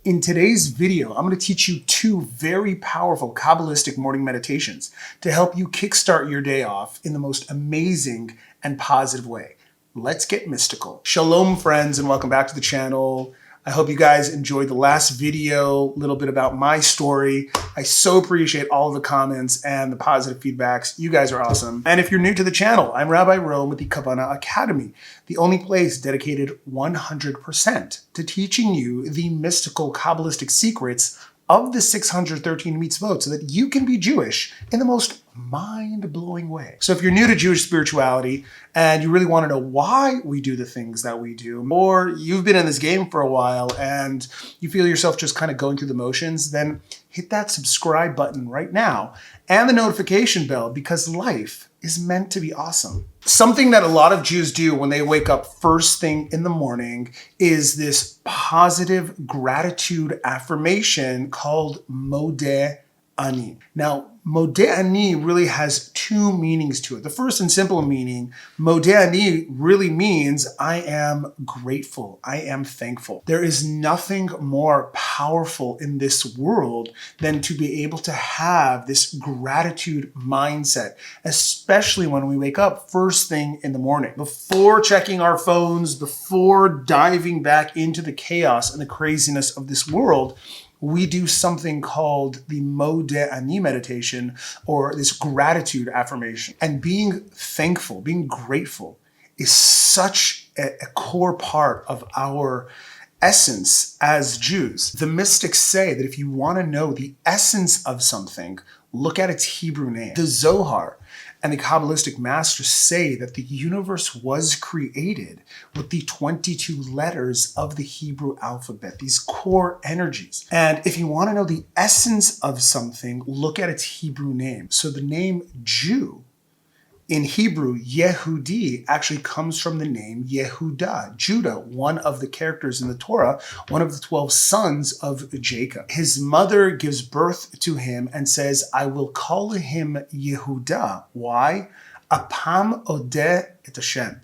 In today's video, I'm going to teach you two very powerful Kabbalistic morning meditations to help you kickstart your day off in the most amazing and positive way. Let's get mystical. Shalom, friends, and welcome back to the channel. I hope you guys enjoyed the last video, a little bit about my story. I so appreciate all of the comments and the positive feedbacks. You guys are awesome. And if you're new to the channel, I'm Rabbi Rome with the Kabbalah Academy, the only place dedicated 100% to teaching you the mystical Kabbalistic secrets of the 613 mitzvot so that you can be Jewish in the most mind-blowing way. So if you're new to Jewish spirituality and you really want to know why we do the things that we do, or you've been in this game for a while and you feel yourself just kind of going through the motions, then hit that subscribe button right now and the notification bell, because life is meant to be awesome. Something that a lot of Jews do when they wake up first thing in the morning is this positive gratitude affirmation called Modeh Ani. Now, Modeh Ani really has two meanings to it. The first and simple meaning, Modeh Ani really means I am grateful, I am thankful. There is nothing more powerful in this world than to be able to have this gratitude mindset, especially when we wake up first thing in the morning. Before checking our phones, before diving back into the chaos and the craziness of this world, we do something called the Modeh Ani meditation, or this gratitude affirmation. And being thankful, being grateful is such a core part of our essence as Jews. The mystics say that if you want to know the essence of something, look at its Hebrew name. The Zohar and the Kabbalistic masters say that the universe was created with the 22 letters of the Hebrew alphabet, these core energies. And if you want to know the essence of something, look at its Hebrew name. So the name Jew in Hebrew, Yehudi, actually comes from the name Yehuda, Judah, one of the characters in the Torah, one of the 12 sons of Jacob. His mother gives birth to him and says, I will call him Yehuda. Why? Apam odeh et Hashem.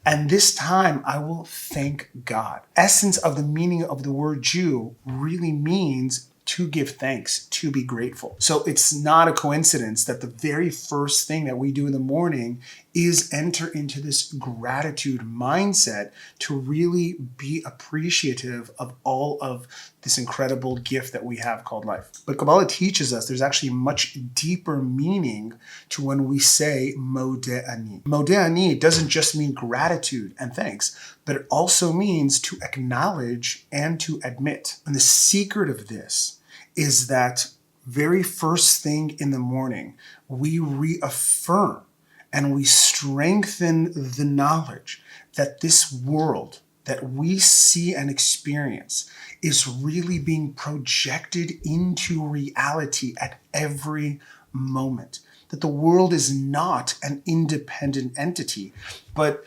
And this time I will thank God. Essence of the meaning of the word Jew really means to give thanks, to be grateful. So it's not a coincidence that the very first thing that we do in the morning is enter into this gratitude mindset to really be appreciative of all of this incredible gift that we have called life. But Kabbalah teaches us there's actually much deeper meaning to when we say Modeh Ani. Modeh Ani doesn't just mean gratitude and thanks, but it also means to acknowledge and to admit. And the secret of this is that very first thing in the morning, we reaffirm and we strengthen the knowledge that this world that we see and experience is really being projected into reality at every moment. That the world is not an independent entity, but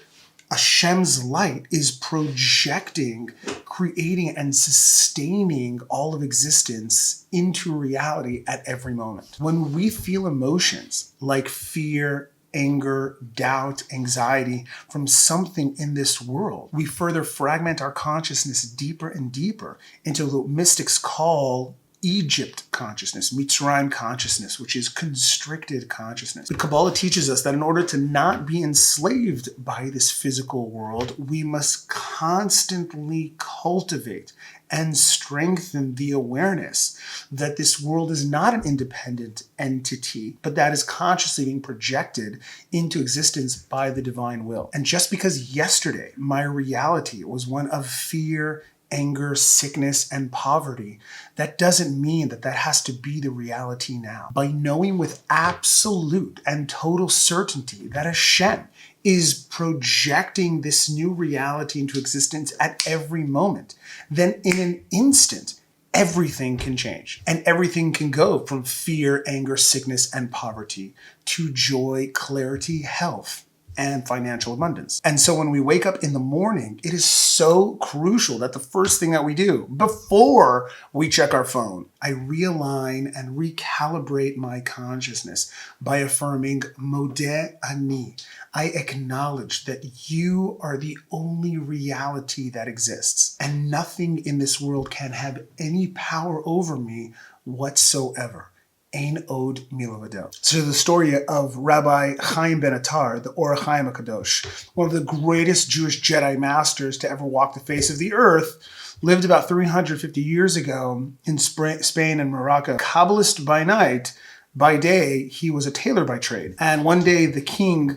Hashem's light is projecting, creating, and sustaining all of existence into reality at every moment. When we feel emotions like fear, anger, doubt, anxiety from something in this world, we further fragment our consciousness deeper and deeper into what mystics call Egypt consciousness, Mitzrayim consciousness, which is constricted consciousness. The Kabbalah teaches us that in order to not be enslaved by this physical world, we must constantly cultivate and strengthen the awareness that this world is not an independent entity, but that is consciously being projected into existence by the divine will. And just because yesterday my reality was one of fear, anger, sickness, and poverty, that doesn't mean that that has to be the reality now. By knowing with absolute and total certainty that Hashem is projecting this new reality into existence at every moment, then in an instant, everything can change. And everything can go from fear, anger, sickness, and poverty to joy, clarity, health, and financial abundance. And so when we wake up in the morning, it is so crucial that the first thing that we do before we check our phone, I realign and recalibrate my consciousness by affirming Modeh Ani. I acknowledge that you are the only reality that exists, and nothing in this world can have any power over me whatsoever. Ein od milavado. So the story of Rabbi Chaim ben Attar, the Or Chaim HaKadosh, one of the greatest Jewish Jedi masters to ever walk the face of the earth, lived about 350 years ago in Spain and Morocco. Kabbalist by night, by day, he was a tailor by trade. And one day the king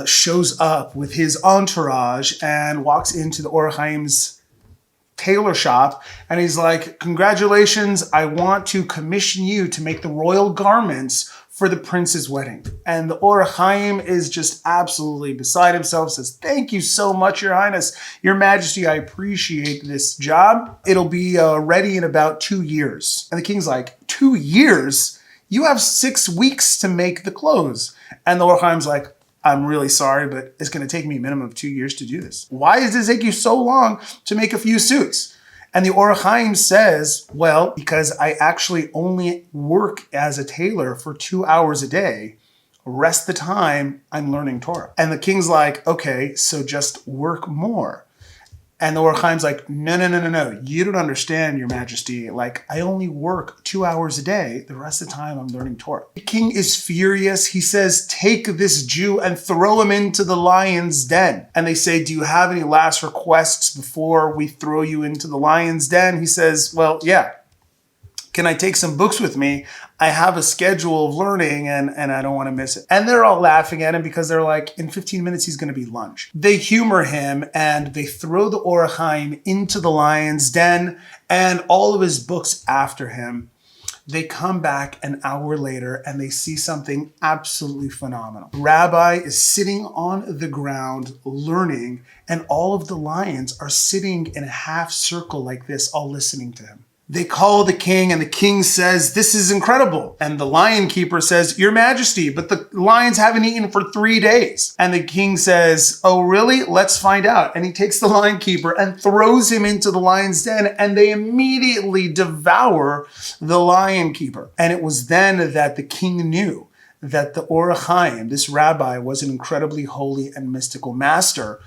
shows up with his entourage and walks into the Or Chaim's tailor shop, and he's like, congratulations, I want to commission you to make the royal garments for the prince's wedding. And the Or Chaim is just absolutely beside himself, says, thank you so much, Your Highness, Your Majesty, I appreciate this job. It'll be ready in about 2 years. And the king's like, 2 years? You have 6 weeks to make the clothes. And the Or Chaim's like, I'm really sorry, but it's going to take me a minimum of 2 years to do this. Why does it take you so long to make a few suits? And the Or Chaim says, well, because I actually only work as a tailor for 2 hours a day. Rest the time, I'm learning Torah. And the king's like, okay, so just work more. And the Or Chaim's like, no, you don't understand, Your Majesty. Like, I only work 2 hours a day. The rest of the time, I'm learning Torah. The king is furious. He says, take this Jew and throw him into the lion's den. And they say, do you have any last requests before we throw you into the lion's den? He says, well, yeah. Can I take some books with me? I have a schedule of learning and I don't want to miss it. And they're all laughing at him because they're like, in 15 minutes, he's going to be lunch. They humor him and they throw the Or Chaim into the lion's den and all of his books after him. They come back an hour later and they see something absolutely phenomenal. The rabbi is sitting on the ground learning, and all of the lions are sitting in a half circle like this, all listening to him. They call the king, and the king says, this is incredible. And the lion keeper says, Your Majesty, but the lions haven't eaten for 3 days. And the king says, oh, really? Let's find out. And he takes the lion keeper and throws him into the lion's den, and they immediately devour the lion keeper. And it was then that the king knew that the Or Chaim, this rabbi, was an incredibly holy and mystical master,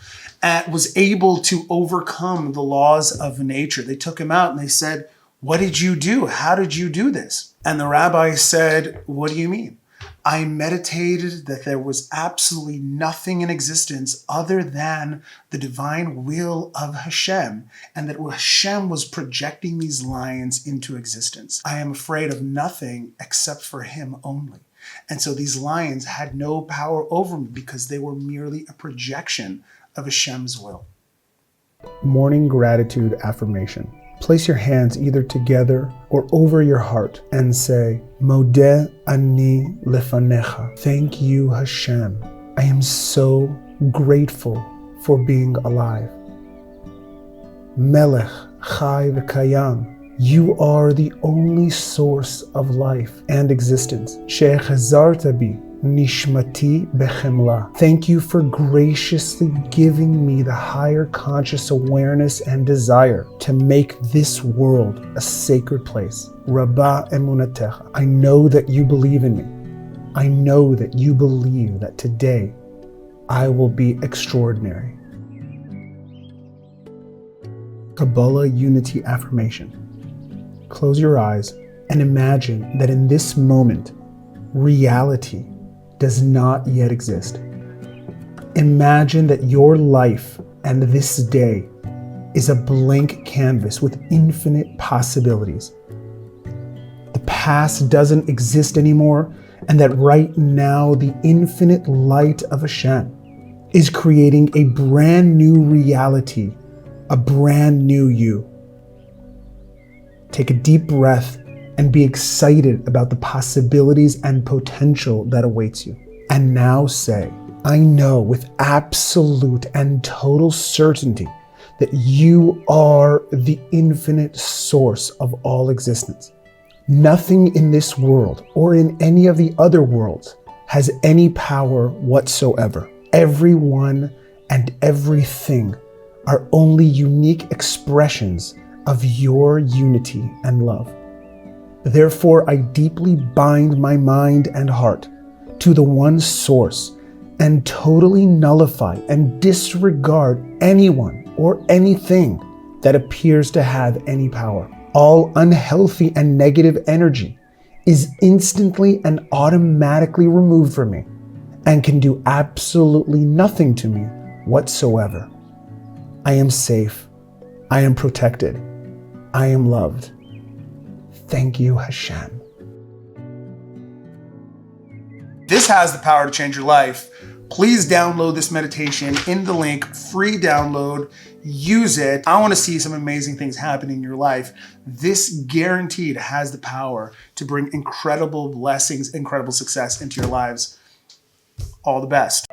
and was able to overcome the laws of nature. They took him out and they said, what did you do? How did you do this? And the rabbi said, what do you mean? I meditated that there was absolutely nothing in existence other than the divine will of Hashem, and that Hashem was projecting these lions into existence. I am afraid of nothing except for Him only. And so these lions had no power over me because they were merely a projection of Hashem's will. Morning gratitude affirmation. Place your hands either together or over your heart and say, Modeh Ani lefanecha. Thank you, Hashem. I am so grateful for being alive. Melech Chai v'Kayam. You are the only source of life and existence. Shechazarta bi nishmati bechemla. Thank you for graciously giving me the higher conscious awareness and desire to make this world a sacred place. Rabba emunatecha. I know that you believe in me. I know that you believe that today I will be extraordinary. Kabbalah Unity Affirmation. Close your eyes and imagine that in this moment, reality does not yet exist. Imagine that your life and this day is a blank canvas with infinite possibilities. The past doesn't exist anymore, and that right now the infinite light of Hashem is creating a brand new reality, a brand new you. Take a deep breath and be excited about the possibilities and potential that awaits you. And now say, I know with absolute and total certainty that you are the infinite source of all existence. Nothing in this world or in any of the other worlds has any power whatsoever. everyone and everything are only unique expressions of your unity and love. Therefore, I deeply bind my mind and heart to the one source and totally nullify and disregard anyone or anything that appears to have any power. All unhealthy and negative energy is instantly and automatically removed from me and can do absolutely nothing to me whatsoever. I am safe. I am protected. I am loved. Thank you, Hashem. This has the power to change your life. Please download this meditation in the link, free download, use it. I want to see some amazing things happen in your life. This guaranteed has the power to bring incredible blessings, incredible success into your lives. All the best.